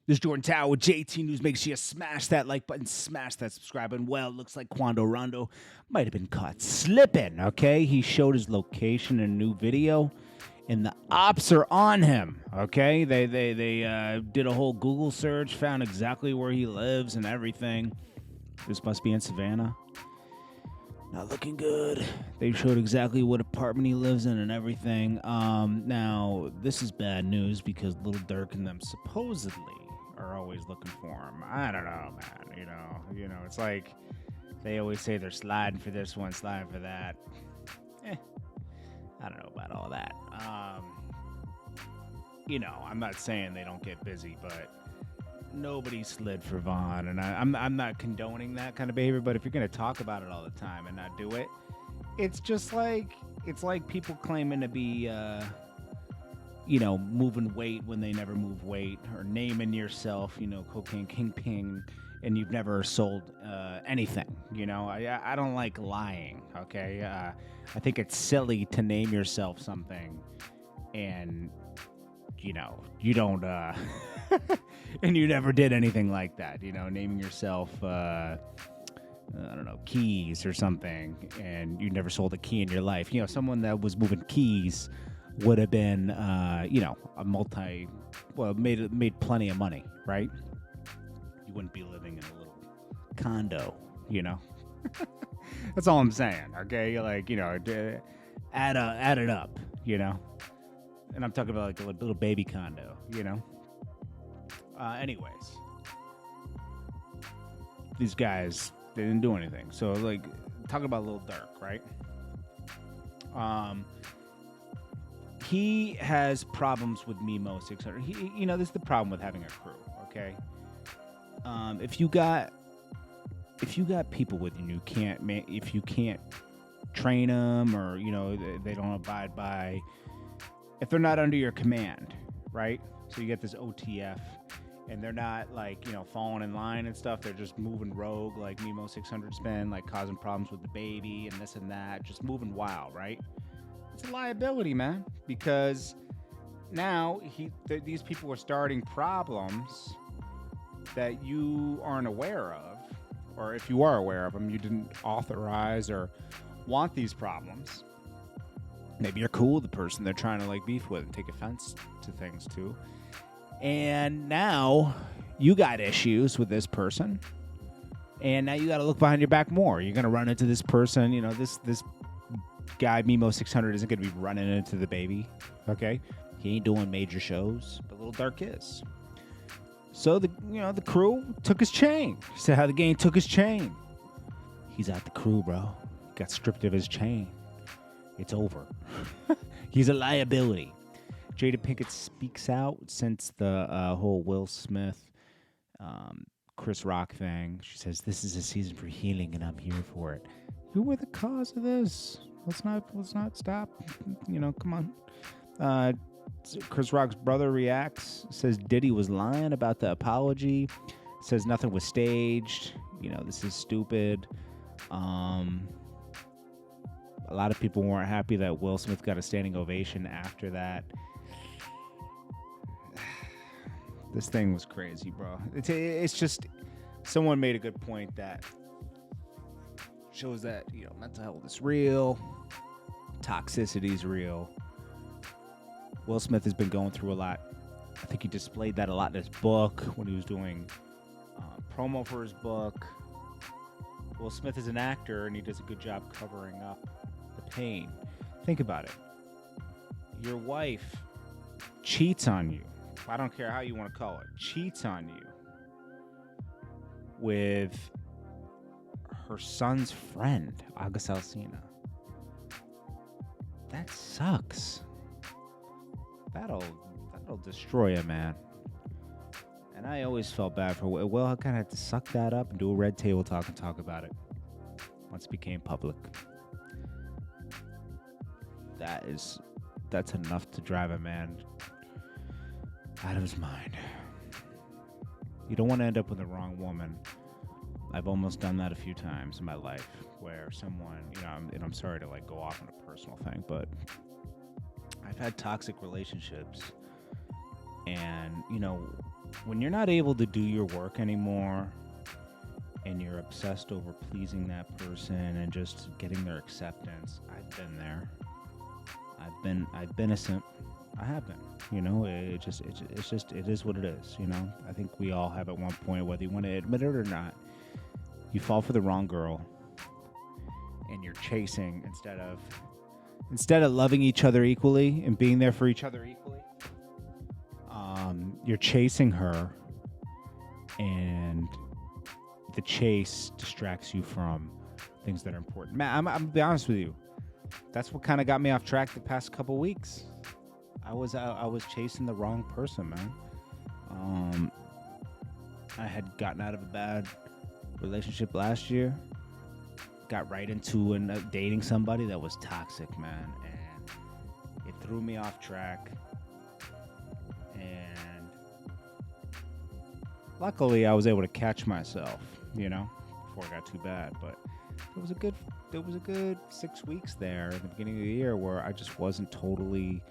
This is Jordan Tower with JT News. Make sure you smash that like button, smash that subscribe button. Well, it looks like Quando Rondo might have been caught slipping, okay? He showed his location in a new video, and the ops are on him, okay? They did a whole Google search, found exactly where he lives and everything. This must be in Savannah. Not looking good. They showed exactly what apartment he lives in and everything. Now, this is bad news because Lil Durk and them supposedly are always looking for him. I don't know, man. You know, it's like they always say they're sliding for this one, sliding for that. I don't know about all that. I'm not saying they don't get busy, but nobody slid for Vaughn, and I'm not condoning that kind of behavior. But if you're gonna talk about it all the time and not do it, it's just like people claiming to be moving weight when they never move weight, or naming yourself, cocaine kingpin, and you've never sold anything. I don't like lying. Okay, I think it's silly to name yourself something, and you don't, and you never did anything like that. Naming yourself, I don't know, keys or something, and you never sold a key in your life. Someone that was moving keys would have been, made plenty of money, right? You wouldn't be living in a little condo, That's all I'm saying, okay? Add it up, And I'm talking about like a little baby condo, Anyways, these guys, they didn't do anything. So, talking about Lil Durk, right? He has problems with Memo600. This is the problem with having a crew, okay? If you got people with you, if you can't train them, or they don't abide by, if they're not under your command, right? So you get this OTF, and they're not falling in line and stuff. They're just moving rogue, like Memo600's been, causing problems with the baby and this and that, just moving wild, right? It's a liability, man, because now these people are starting problems that you aren't aware of, or if you are aware of them, you didn't authorize or want these problems. Maybe you're cool with the person they're trying to beef with and take offense to things too. And now you got issues with this person, and now you got to look behind your back more. You're going to run into this person, this guy Memo600 isn't going to be running into the baby, okay? He ain't doing major shows, but Lil Durk is. So the crew took his chain. He said how the gang took his chain. He's out the crew, bro. Got stripped of his chain. It's over. He's a liability. Jada Pinkett speaks out since the whole Will Smith, Chris Rock thing. She says, this is a season for healing, and I'm here for it. You were the cause of this. Let's not stop. Come on. Chris Rock's brother reacts, says Diddy was lying about the apology, says nothing was staged. This is stupid. A lot of people weren't happy that Will Smith got a standing ovation after that. This thing was crazy, bro. It's just, someone made a good point that shows that, mental health is real, toxicity is real. Will Smith has been going through a lot. I think he displayed that a lot in his book when he was doing promo for his book. Will Smith is an actor, and he does a good job covering up the pain. Think about it. Your wife cheats on you. I don't care how you want to call it. Cheats on you with her son's friend, August Alsina. That sucks. That'll destroy a man. And I always felt bad for Will. Will kind of had to suck that up and do a red table talk and talk about it once it became public. That's enough to drive a man out of his mind. You don't want to end up with the wrong woman. I've almost done that a few times in my life, where someone, and I'm sorry to go off on a personal thing, but I've had toxic relationships, and when you're not able to do your work anymore and you're obsessed over pleasing that person and just getting their acceptance, I've been there. I've been a simp. I have been. You know, it is what it is. You know, I think we all have at one point, whether you want to admit it or not. You fall for the wrong girl, and you're chasing instead of loving each other equally and being there for each other equally. You're chasing her, and the chase distracts you from things that are important. Man, I'm gonna be honest with you. That's what kind of got me off track the past couple weeks. I was chasing the wrong person, man. I had gotten out of a bad relationship last year. Got right into dating somebody that was toxic, man, and it threw me off track. And luckily, I was able to catch myself, you know, before it got too bad. But there was a good 6 weeks there at the beginning of the year where I just wasn't totally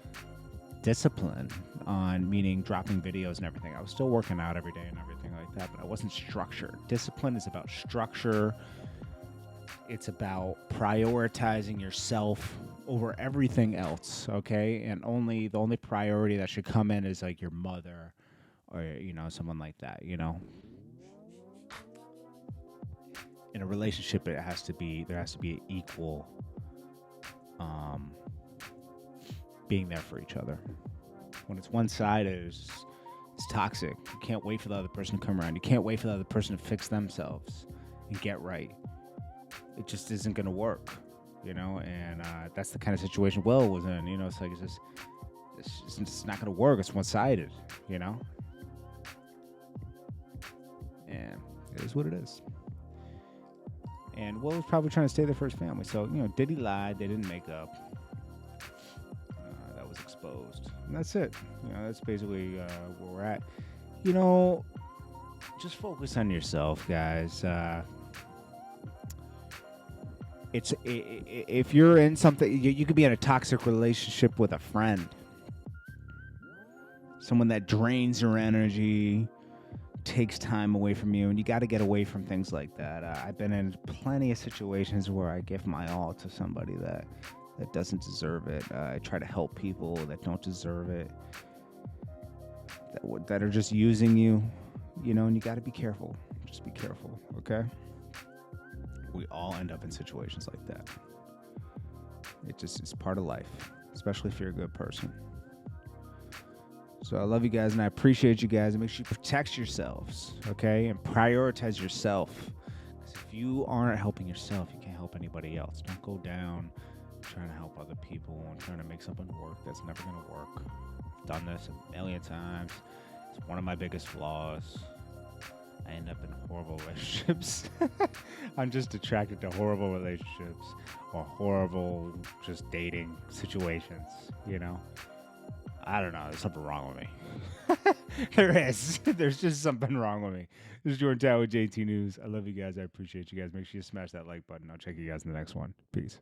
disciplined on, meaning dropping videos and everything. I was still working out every day and everything like that, but I wasn't structured. Discipline is about structure. It's about prioritizing yourself over everything else, okay? And the only priority that should come in is like your mother or, you know, someone like that, you know? In a relationship, there has to be an equal being there for each other. When it's one-sided, it's toxic. You can't wait for the other person to come around. You can't wait for the other person to fix themselves and get right. It just isn't going to work, you know? And that's the kind of situation Will was in, you know? It's like, it's not going to work. It's one-sided, you know? And it is what it is. And Will was probably trying to stay there for his family. So, you know, Diddy lied. They didn't make up. That was exposed. And that's it. You know, that's basically where we're at. You know, just focus on yourself, guys. If you're in something, you could be in a toxic relationship with a friend. Someone that drains your energy, takes time away from you, and you got to get away from things like that. I've been in plenty of situations where I give my all to somebody that doesn't deserve it. I try to help people that don't deserve it, that are just using you, you know, and you got to be careful. Just be careful, okay? We all end up in situations like that. It's part of life, especially if you're a good person. So I love you guys, and I appreciate you guys. And make sure you protect yourselves, okay? And prioritize yourself. Because if you aren't helping yourself, you can't help anybody else. Don't go down trying to help other people and trying to make something work that's never going to work. I've done this a million times. It's one of my biggest flaws. I end up in horrible relationships. I'm just attracted to horrible relationships or horrible just dating situations, you know? I don't know. There's something wrong with me. There is. There's just something wrong with me. This is JordanTower with JT News. I love you guys. I appreciate you guys. Make sure you smash that like button. I'll check you guys in the next one. Peace.